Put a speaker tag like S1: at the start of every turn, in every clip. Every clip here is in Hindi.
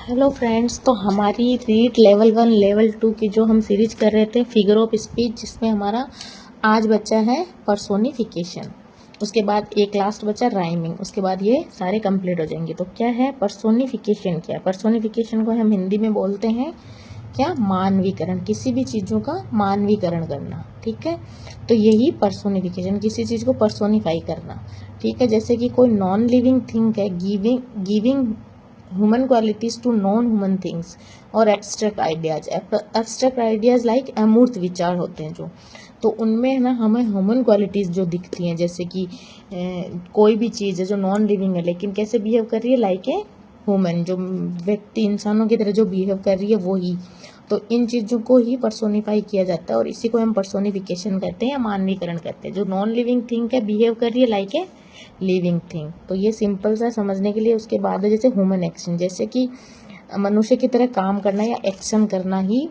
S1: हेलो फ्रेंड्स, तो हमारी रीड लेवल 1 लेवल 2 की जो हम सीरीज कर रहे थे फिगर ऑफ स्पीच, जिसमें हमारा आज बच्चा है पर्सोनिफिकेशन। उसके बाद एक लास्ट बच्चा राइमिंग। उसके बाद ये सारे कंप्लीट हो जाएंगे। तो क्या है पर्सोनिफिकेशन? क्या है पर्सोनिफिकेशन? को हम हिंदी में बोलते हैं क्या? मानवीकरण। किसी भी चीज़ों का मानवीकरण करना। ठीक है, तो यही पर्सोनिफिकेशन, किसी चीज़ को पर्सोनिफाई करना। ठीक है, जैसे कि कोई नॉन लिविंग थिंग है, giving human qualities to non human things और abstract ideas. Abstract ideas like अमूर्त विचार होते हैं जो, तो उनमें है ना हमें ह्यूमन क्वालिटीज़ जो दिखती हैं, जैसे कि कोई भी चीज़ है जो नॉन लिविंग है लेकिन कैसे बिहेव कर रही है, लाइक ए ह्यूमन, जो व्यक्ति इंसानों की तरह जो बिहेव कर रही है वो ही। तो इन चीज़ों को ही पर्सोनिफाई किया जाता है और इसी को हम पर्सोनिफिकेशन कहते हैं या मानवीकरण कहते हैं। जो नॉन लिविंग थिंग है बिहेव कर रही है लाइक ए लिविंग थिंग। तो ये सिंपल सा समझने के लिए। उसके बाद है जैसे ह्यूमन एक्शन, जैसे कि मनुष्य की तरह काम करना या एक्शन करना ही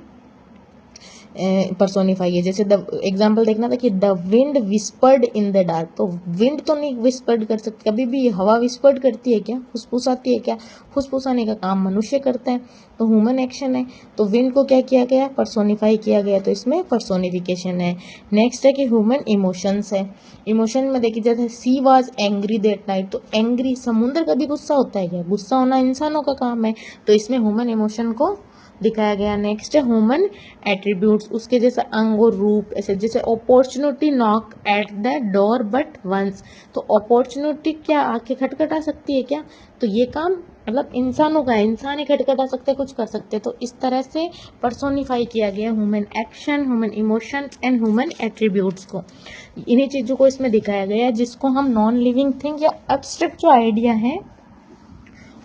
S1: पर्सोनिफाई है। जैसे द एग्जाम्पल देखना था कि the wind whispered in the dark. तो विंड तो नहीं विस्पर्ड कर सकती, कभी भी हवा विस्पर्ड करती है क्या? फुसफुसाती है क्या? फुसफुसाने का काम मनुष्य करता है, तो ह्यूमन एक्शन है। तो विंड को क्या किया गया? पर्सोनिफाई किया गया, तो इसमें पर्सोनिफिकेशन है। नेक्स्ट है कि ह्यूमन इमोशंस है। इमोशन में देखिए जैसे सी वॉज एंग्री दैट नाइट। तो एंग्री, समुद्र का भी गुस्सा होता है क्या? गुस्सा होना इंसानों का काम है, तो इसमें ह्यूमन इमोशन को दिखाया गया। नेक्स्ट है ह्यूमन एट्रीब्यूट्स, उसके जैसे अंग और रूप, ऐसे जैसे opportunity knock at the door but once. तो अपॉर्चुनिटी क्या आके खटखटा सकती है क्या? तो ये काम मतलब इंसानों का है, इंसान ही खटखटा सकते हैं, कुछ कर सकते हैं। तो इस तरह से पर्सोनिफाई किया गया human action, human emotion and human attributes को। इन्हीं चीज़ों को इसमें दिखाया गया है, जिसको हम नॉन लिविंग थिंग या एब्स्ट्रैक्ट जो आइडिया है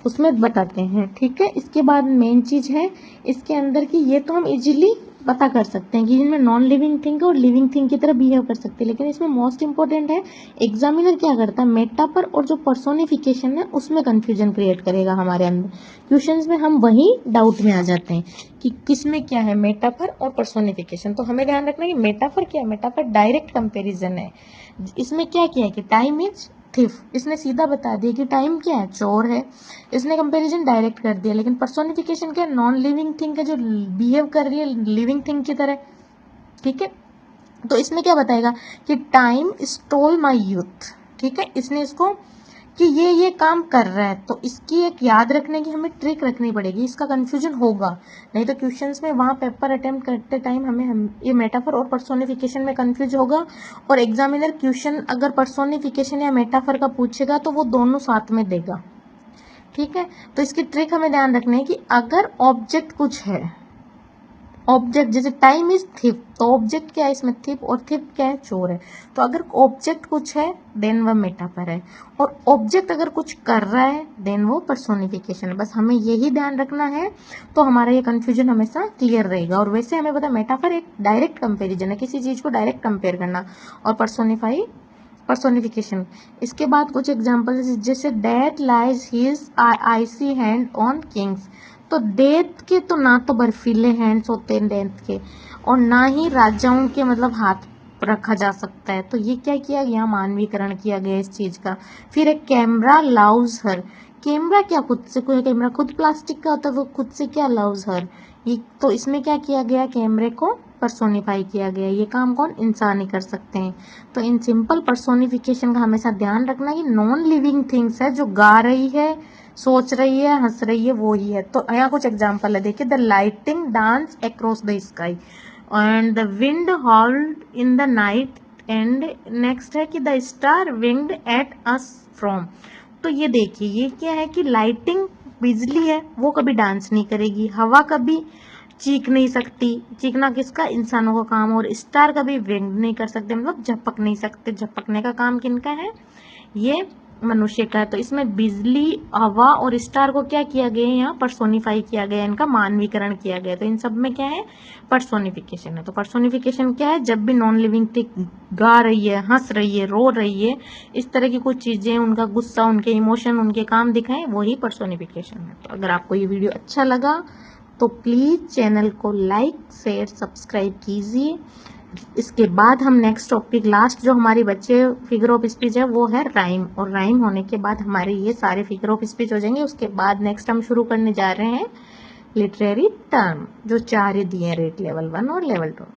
S1: उसमें बताते हैं। ठीक है, इसके बाद मेन चीज़ है इसके अंदर की, ये तो हम इजीली पता कर सकते हैं कि इनमें नॉन लिविंग थिंग और लिविंग थिंग की तरह बिहेव कर सकते हैं, लेकिन इसमें मोस्ट इंपॉर्टेंट है एग्जामिनर क्या करता है, मेटाफर और जो पर्सोनिफिकेशन है उसमें कंफ्यूजन क्रिएट करेगा हमारे अंदर। क्वेश्चंस में हम वही डाउट में आ जाते हैं कि किस में क्या है, मेटाफर और पर्सोनिफिकेशन। तो हमें ध्यान रखना है कि मेटाफर क्या है, मेटाफर डायरेक्ट कंपेरिजन है। इसमें क्या किया है कि टाइम इज थिफ, इसने सीधा बता दिया कि टाइम क्या है, चोर है। इसने कंपैरिजन डायरेक्ट कर दिया। लेकिन पर्सोनिफिकेशन क्या, नॉन लिविंग थिंग है जो बिहेव कर रही है लिविंग थिंग की तरह। ठीक है, तो इसमें क्या बताएगा कि टाइम स्टोल माई यूथ। ठीक है, इसने इसको कि ये काम कर रहा है, तो इसकी एक याद रखने की हमें ट्रिक रखनी पड़ेगी, इसका कंफ्यूजन होगा। नहीं तो क्वेश्चंस में वहाँ पेपर अटेम्प्ट करते टाइम हम ये मेटाफर और पर्सोनिफिकेशन में कंफ्यूज होगा, और एग्जामिनर क्वेश्चन अगर पर्सोनिफिकेशन या मेटाफर का पूछेगा तो वो दोनों साथ में देगा। ठीक है, तो इसकी ट्रिक हमें ध्यान रखनी है कि अगर ऑब्जेक्ट कुछ है, ऑब्जेक्ट जैसे टाइम इज थिप, तो ऑब्जेक्ट क्या है इसमें, थिप, और थिप क्या है, चोर है। तो अगर ऑब्जेक्ट कुछ है देन वह मेटाफर है, और ऑब्जेक्ट अगर कुछ कर रहा है देन वो पर्सोनिफिकेशन है। बस हमें यही ध्यान रखना है, तो हमारा ये कंफ्यूजन हमेशा क्लियर रहेगा। और वैसे हमें पता मेटाफर एक डायरेक्ट कंपेरिजन है, किसी चीज को डायरेक्ट कंपेयर करना, और पर्सोनिफिकेशन। इसके बाद कुछ एग्जांपल जैसे death lies his IC hand on Kings. तो डेथ के तो ना तो बर्फीले हैंड्स होते हैं डेथ के, और ना ही राजाओं के मतलब हाथ रखा जा सकता है। तो ये क्या किया गया, मानवीकरण किया गया इस चीज का। फिर एक कैमरा लव्स हर। कैमरा क्या खुद से, कोई कैमरा खुद प्लास्टिक का होता है, वो खुद से क्या लव्स हर। ये तो इसमें क्या किया गया, कैमरे को पर्सोनिफाई किया गया। ये काम कौन, इंसान ही कर सकते हैं। तो इन सिंपल पर्सोनिफिकेशन का हमेशा ध्यान रखना कि नॉन लिविंग थिंग्स है, जो गा रही है, सोच रही है, हंस रही है, वो ही है। तो यहाँ कुछ एग्जांपल है, देखिए the lighting dance across the sky and the wind hold in the night, and next है कि the star winged at us from. तो ये देखिए ये क्या है कि लाइटिंग बिजली है, वो कभी डांस नहीं करेगी। हवा कभी चीख नहीं सकती, चीखना किसका, इंसानों का काम। और स्टार कभी विंग नहीं कर सकते, मतलब झपक नहीं सकते, झपकने का काम किनका है, ये मनुष्य का है। तो इसमें बिजली, हवा और स्टार को क्या किया गया है, यहाँ पर्सोनिफाई किया गया, इनका मानवीकरण किया गया। तो इन सब में क्या है, पर्सोनिफिकेशन है। तो पर्सोनिफिकेशन क्या है, जब भी नॉन लिविंग थिंग गा रही है, हंस रही है, रो रही है, इस तरह की कुछ चीजें, उनका गुस्सा, उनके इमोशन, उनके काम दिखाएं, वही पर्सोनिफिकेशन है। तो अगर आपको ये वीडियो अच्छा लगा तो प्लीज़ चैनल को लाइक शेयर सब्सक्राइब कीजिए। इसके बाद हम नेक्स्ट टॉपिक लास्ट जो हमारी बच्चे फिगर ऑफ स्पीच है वो है राइम, और राइम होने के बाद हमारे ये सारे फिगर ऑफ स्पीच हो जाएंगे। उसके बाद नेक्स्ट हम शुरू करने जा रहे हैं लिटरेरी टर्म, जो 4 दिए हैं, रेट लेवल 1 और लेवल 2।